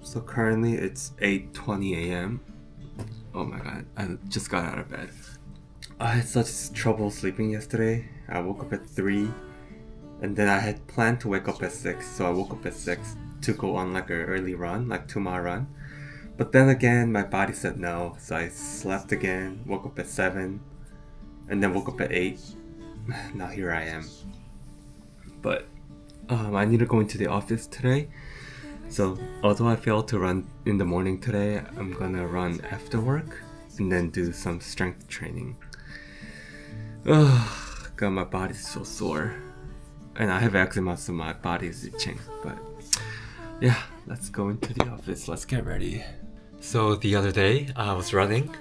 So currently it's 8:20 a.m. Oh my god, I just got out of bed. I had such trouble sleeping yesterday. I woke up at 3 and then I had planned to wake up at 6, so I woke up at 6 to go on like an early run, like 2-mile run. But then again, my body said no, so I slept again, woke up at 7, and then woke up at 8. Now here I am. But I need to go into the office today. So although I failed to run in the morning today, I'm gonna run after work and then do some strength training. Ugh, God, my body's so sore. And I have eczema, so my body is itching. But yeah, let's go into the office. Let's get ready. So the other day, I was running.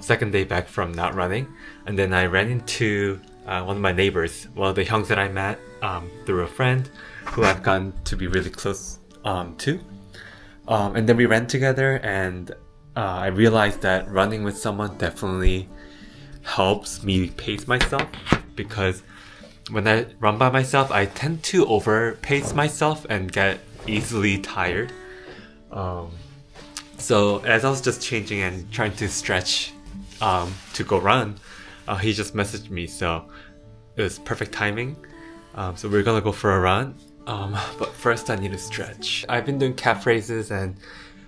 Second day back from not running. And then I ran into one of my neighbors, one of the youngs that I met through a friend who I've gotten to be really close to. And then we ran together, and I realized that running with someone definitely helps me pace myself, because when I run by myself, I tend to overpace myself and get easily tired. So as I was just changing and trying to stretch to go run, he just messaged me, so it was perfect timing. So we're gonna go for a run. But first I need to stretch. I've been doing calf raises and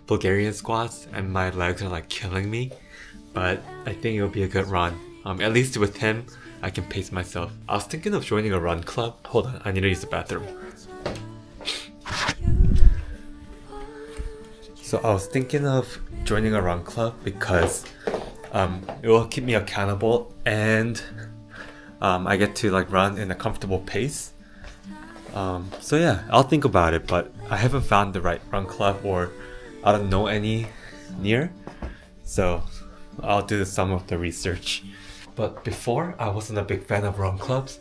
Bulgarian squats and my legs are like killing me. But I think it'll be a good run. At least with him, I can pace myself. I was thinking of joining a run club. Hold on, I need to use the bathroom. So I was thinking of joining a run club because it will keep me accountable, and I get to like run in a comfortable pace. So yeah, I'll think about it, but I haven't found the right run club, or I don't know any near, so I'll do some of the research. But before, I wasn't a big fan of run clubs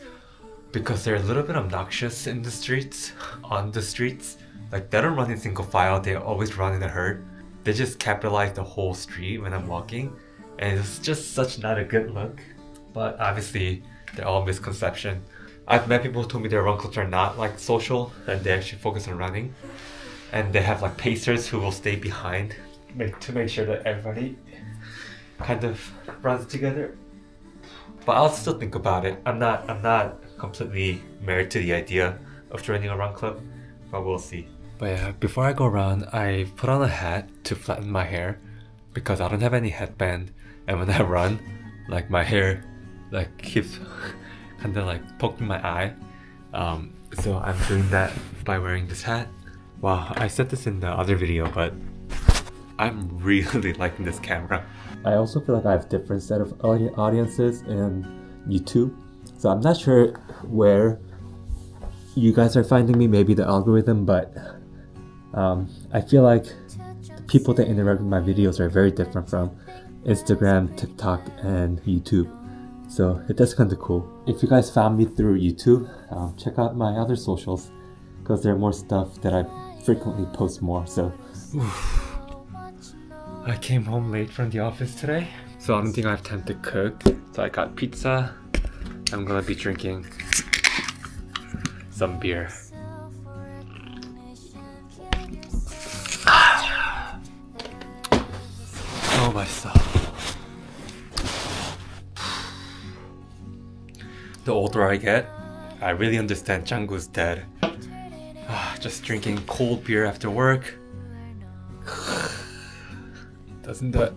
because they're a little bit obnoxious in the streets, on the streets. Like, they don't run in single file, they always run in a herd. They just capitalize the whole street when I'm walking, and it's just such not a good look. But obviously, they're all misconception. I've met people who told me their run clubs are not like social, and they actually focus on running. And they have like pacers who will stay behind to make sure that everybody kind of runs together. But I'll still think about it. I'm not completely married to the idea of joining a run club, but we'll see. But yeah, before I go around, I put on a hat to flatten my hair because I don't have any headband, and when I run, like my hair like keeps kind of like poking my eye. So I'm doing that by wearing this hat. Wow, I said this in the other video, but I'm really liking this camera. I also feel like I have different set of audiences in YouTube, so I'm not sure where you guys are finding me, maybe the algorithm, but I feel like the people that interact with my videos are very different from Instagram, TikTok, and YouTube. So that's kind of cool. If you guys found me through YouTube, check out my other socials, because there are more stuff that I frequently post more. So I came home late from the office today, so I don't think I have time to cook. So I got pizza. I'm gonna be drinking some beer. Oh myself. The older I get, I really understand Canggu's dead. Just drinking cold beer after work. Doesn't the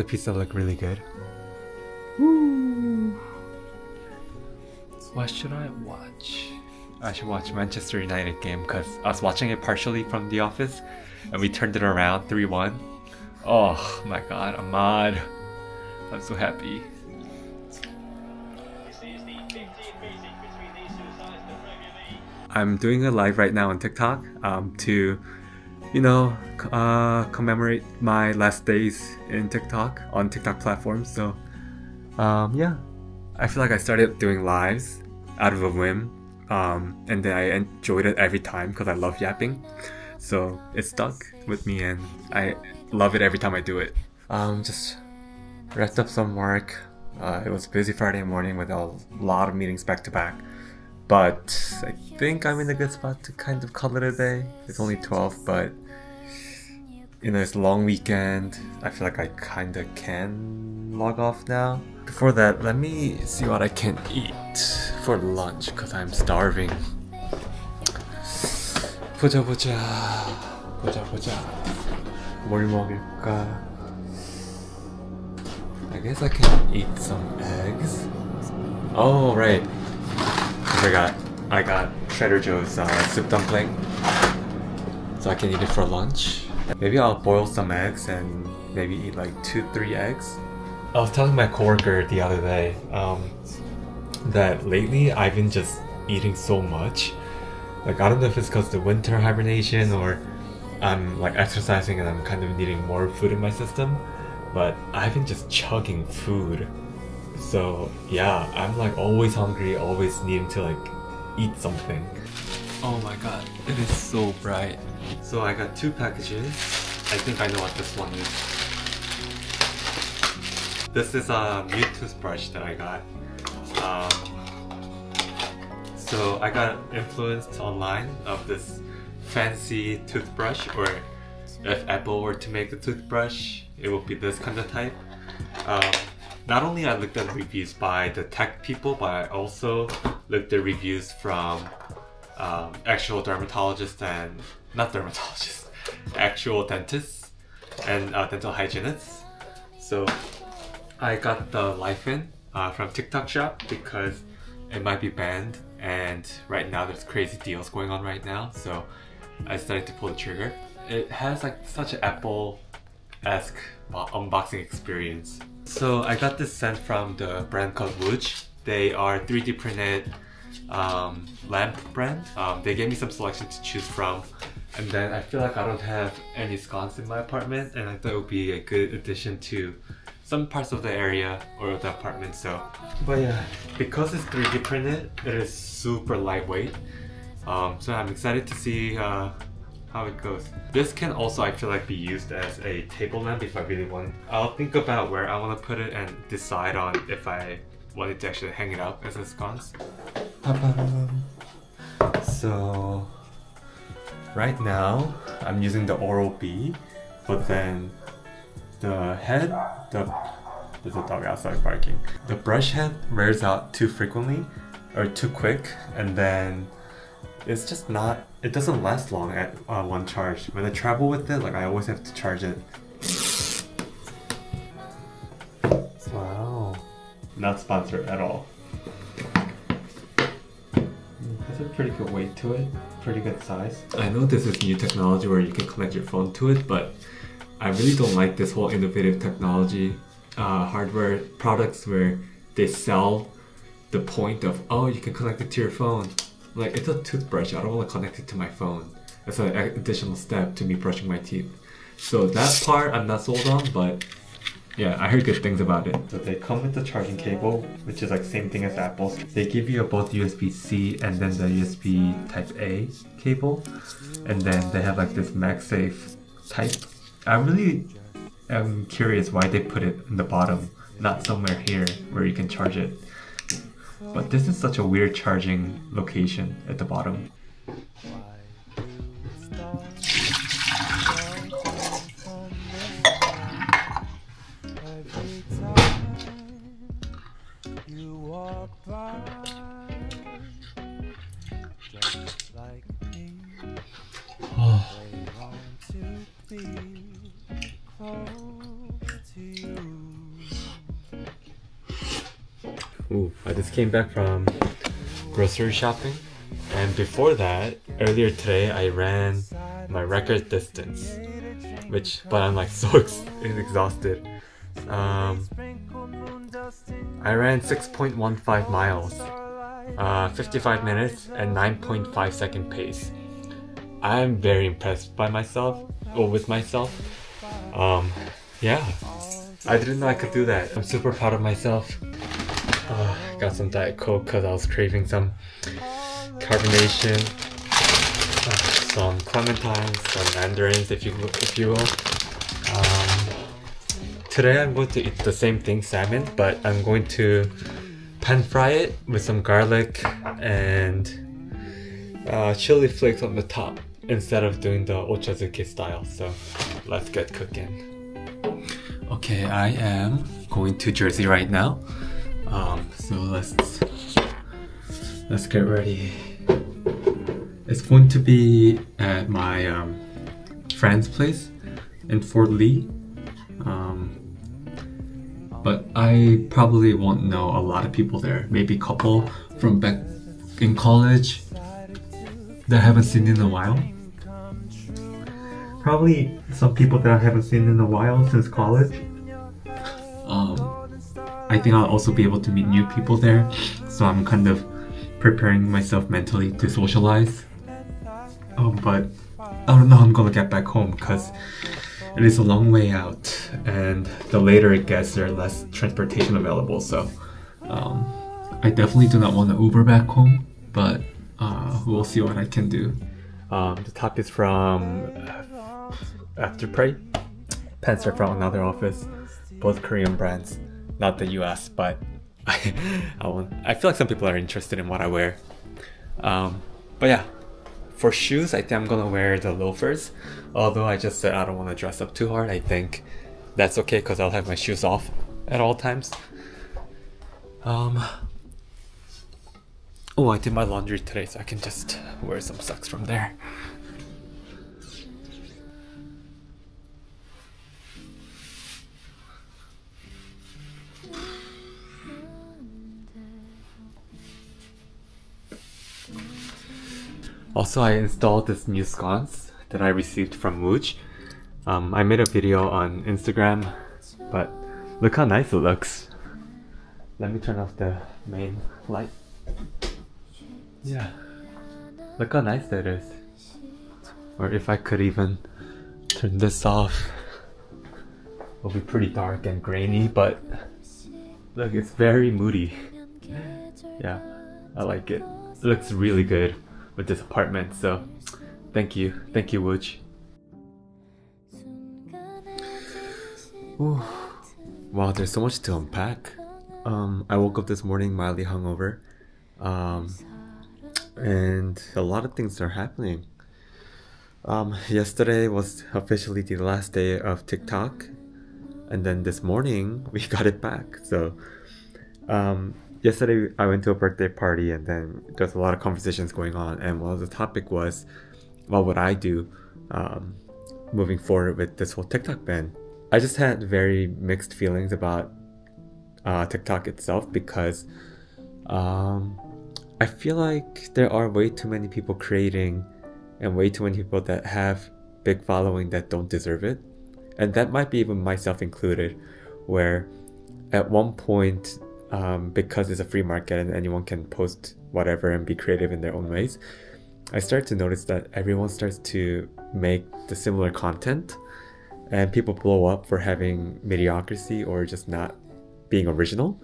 pizza look really good? Woo. What should I watch? I should watch Manchester United game because I was watching it partially from the office and we turned it around 3-1. Oh my god, Ahmad. I'm so happy. I'm doing a live right now on TikTok to, you know, commemorate my last days in TikTok, on TikTok platforms. So yeah, I feel like I started doing lives out of a whim, and then I enjoyed it every time because I love yapping. So it stuck with me and I love it every time I do it. Just wrapped up some work. It was a busy Friday morning with a lot of meetings back to back. but I think I'm in a good spot to kind of call it a day. It's only 12, but you know, it's a long weekend. I feel like I kinda can log off now. Before that, let me see what I can eat for lunch because I'm starving. 보자. 뭘 먹을까? I guess I can eat some eggs. Oh right, I forgot. I got Trader Joe's soup dumpling, so I can eat it for lunch. Maybe I'll boil some eggs and maybe eat like 2-3 eggs. I was telling my coworker the other day that lately I've been just eating so much. Like, I don't know if it's because of the winter hibernation or I'm like exercising and I'm kind of needing more food in my system, but I've been just chugging food. So yeah, I'm like always hungry, always needing to like eat something. Oh my god, it is so bright. So I got 2 packages. I think I know what this one is. This is a new toothbrush that I got. So I got influenced online of this fancy toothbrush, or if Apple were to make a toothbrush, it would be this kind of type. Not only I looked at reviews by the tech people, but I also looked at reviews from actual dermatologists and actual dentists and dental hygienists. So I got the Life In from TikTok Shop because it might be banned, and right now there's crazy deals going on right now, so I decided to pull the trigger. It has like such an Apple-esque unboxing experience. So I got this sent from the brand called Wuj. They are 3D printed lamp brand. They gave me some selection to choose from, and then I feel like I don't have any sconces in my apartment, and I thought it would be a good addition to some parts of the area or the apartment. So, but yeah, because it's 3D printed, it is super lightweight. So I'm excited to see how it goes. This can also, I feel like, be used as a table lamp if I really want. I'll think about where I want to put it and decide on if I wanted to actually hang it up as a sconce. So right now I'm using the Oral-B, but then the head, there's a dog outside barking. The brush head wears out too frequently or too quick, and then it's just not, it doesn't last long at one charge. When I travel with it, like, I always have to charge it. Wow. Not sponsored at all. Has a pretty good weight to it, pretty good size. I know this is new technology where you can connect your phone to it, but I really don't like this whole innovative technology hardware products where they sell the point of, oh, you can connect it to your phone. Like, it's a toothbrush, I don't want to connect it to my phone. That's an additional step to me brushing my teeth. So that part I'm not sold on, but yeah, I heard good things about it. So they come with the charging cable, which is like same thing as Apple's. They give you both USB-C and then the USB Type-A cable. And then they have like this MagSafe type. I really am curious why they put it in the bottom, not somewhere here where you can charge it. But this is such a weird charging location at the bottom. Ooh, I just came back from grocery shopping, and before that, earlier today I ran my record distance, but I'm like so exhausted. I ran 6.15 miles, 55 minutes and 9.5 second pace. I'm very impressed by myself, or with myself. Yeah, I didn't know I could do that. I'm super proud of myself. Got some Diet Coke because I was craving some carbonation, some clementines, some mandarins if you will. Today I'm going to eat the same thing, salmon, but I'm going to pan fry it with some garlic and chili flakes on the top instead of doing the ochazuke style. So let's get cooking. Okay, I am going to Jersey right now. So let's get ready. It's going to be at my friend's place in Fort Lee. But I probably won't know a lot of people there. Maybe a couple from back in college that I haven't seen in a while. Probably some people that I haven't seen in a while since college. I think I'll also be able to meet new people there. So I'm kind of preparing myself mentally to socialize. But I don't know how I'm gonna get back home because it is a long way out, and the later it gets, there's less transportation available. So I definitely do not want to Uber back home, but we'll see what I can do. The top is from Afterpray. Pants are from another office, both Korean brands, not the US, but I feel like some people are interested in what I wear. But yeah. For shoes, I think I'm gonna wear the loafers. Although I just said I don't want to dress up too hard, I think that's okay because I'll have my shoes off at all times. Oh, I did my laundry today, so I can just wear some socks from there. Also, I installed this new sconce that I received from Wooch. I made a video on Instagram, but look how nice it looks. Let me turn off the main light. Yeah, look how nice that is. Or if I could even turn this off, it'll be pretty dark and grainy, but look, it's very moody. Yeah, I like it. It looks really good with this apartment, so thank you Wooch. Wow, there's so much to unpack. I woke up this morning mildly hungover, and a lot of things are happening. Yesterday was officially the last day of TikTok, and then this morning we got it back. So yesterday I went to a birthday party, and then there's a lot of conversations going on, and one of the topic was what would I do moving forward with this whole TikTok ban. I just had very mixed feelings about TikTok itself because I feel like there are way too many people creating and way too many people that have big following that don't deserve it, and that might be even myself included, where at one point because it's a free market and anyone can post whatever and be creative in their own ways, I start to notice that everyone starts to make the similar content and people blow up for having mediocrity or just not being original.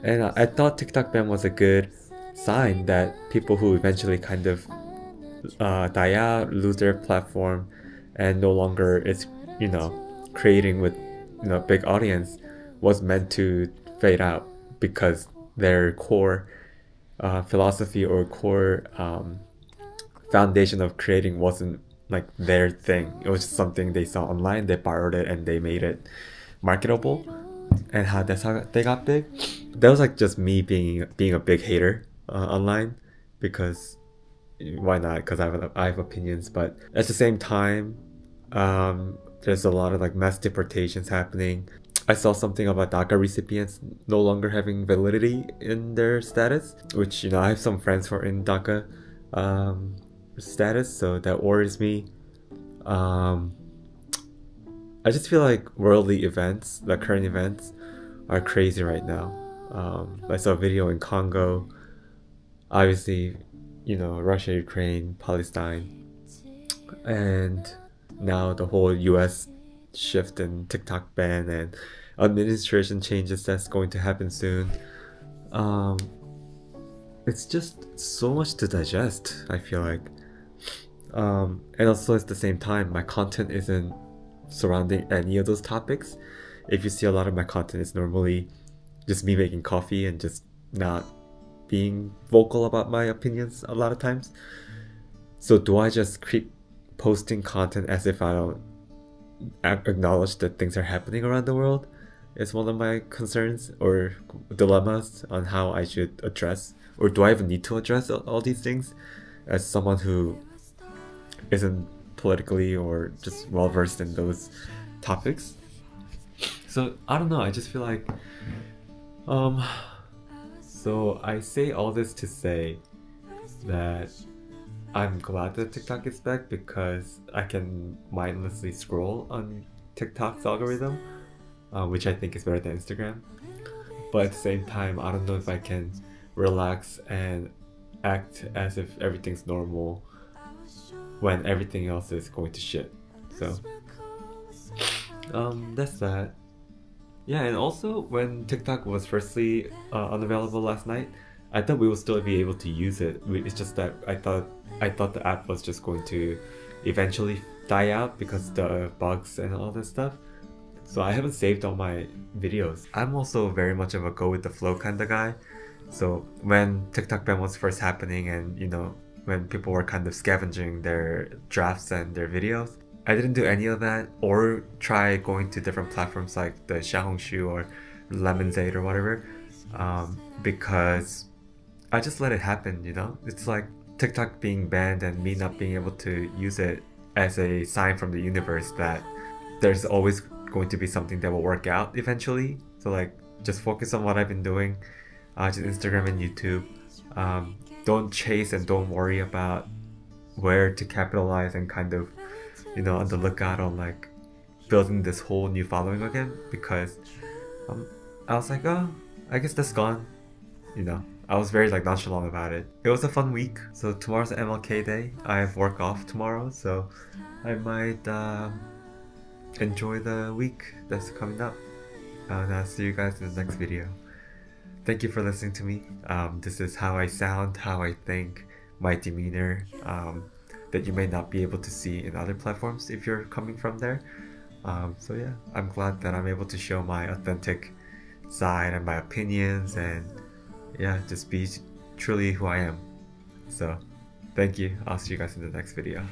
And I thought TikTok ban was a good sign that people who eventually kind of die out, lose their platform, and no longer is, creating with, big audience, was meant to fade out because their core philosophy or core foundation of creating wasn't like their thing. It was just something they saw online, they borrowed it, and they made it marketable, and that's how they got big. That was like just me being a big hater online, because why not? Because I have opinions, but at the same time, there's a lot of like mass deportations happening. I saw something about DACA recipients no longer having validity in their status, which I have some friends who are in DACA status, so that worries me. I just feel like worldly events, the current events, are crazy right now. I saw a video in Congo, obviously, Russia, Ukraine, Palestine, and now the whole US shift in TikTok ban and administration changes that's going to happen soon. It's just so much to digest, I feel like. And also at the same time, my content isn't surrounding any of those topics. If you see a lot of my content, it's normally just me making coffee and just not being vocal about my opinions a lot of times. So do I just keep posting content as if I don't acknowledge that things are happening around the world? Is one of my concerns or dilemmas on how I should address, or do I even need to address all these things as someone who isn't politically or just well versed in those topics? So I don't know, I just feel like so I say all this to say that I'm glad that TikTok is back because I can mindlessly scroll on TikTok's algorithm, which I think is better than Instagram. But at the same time, I don't know if I can relax and act as if everything's normal when everything else is going to shit. So that's that. Yeah, and also when TikTok was firstly unavailable last night, I thought we would still be able to use it. It's just that I thought the app was just going to eventually die out because the bugs and all that stuff. So I haven't saved all my videos. I'm also very much of a go with the flow kind of guy. So when TikTok ban was first happening and when people were kind of scavenging their drafts and their videos, I didn't do any of that or try going to different platforms like the Xiaohongshu or Lemonade or whatever, because I just let it happen, It's like TikTok being banned and me not being able to use it as a sign from the universe that there's always going to be something that will work out eventually. So like, just focus on what I've been doing, just Instagram and YouTube. Don't chase and don't worry about where to capitalize and kind of, on the lookout on like building this whole new following again, because I was like, oh, I guess that's gone. I was very like nonchalant about it. It was a fun week. So tomorrow's MLK Day. I have work off tomorrow, so I might enjoy the week that's coming up. And I'll see you guys in the next video. Thank you for listening to me. This is how I sound, how I think, my demeanor, that you may not be able to see in other platforms if you're coming from there. So yeah, I'm glad that I'm able to show my authentic side and my opinions, and yeah, just be truly who I am. So thank you. I'll see you guys in the next video.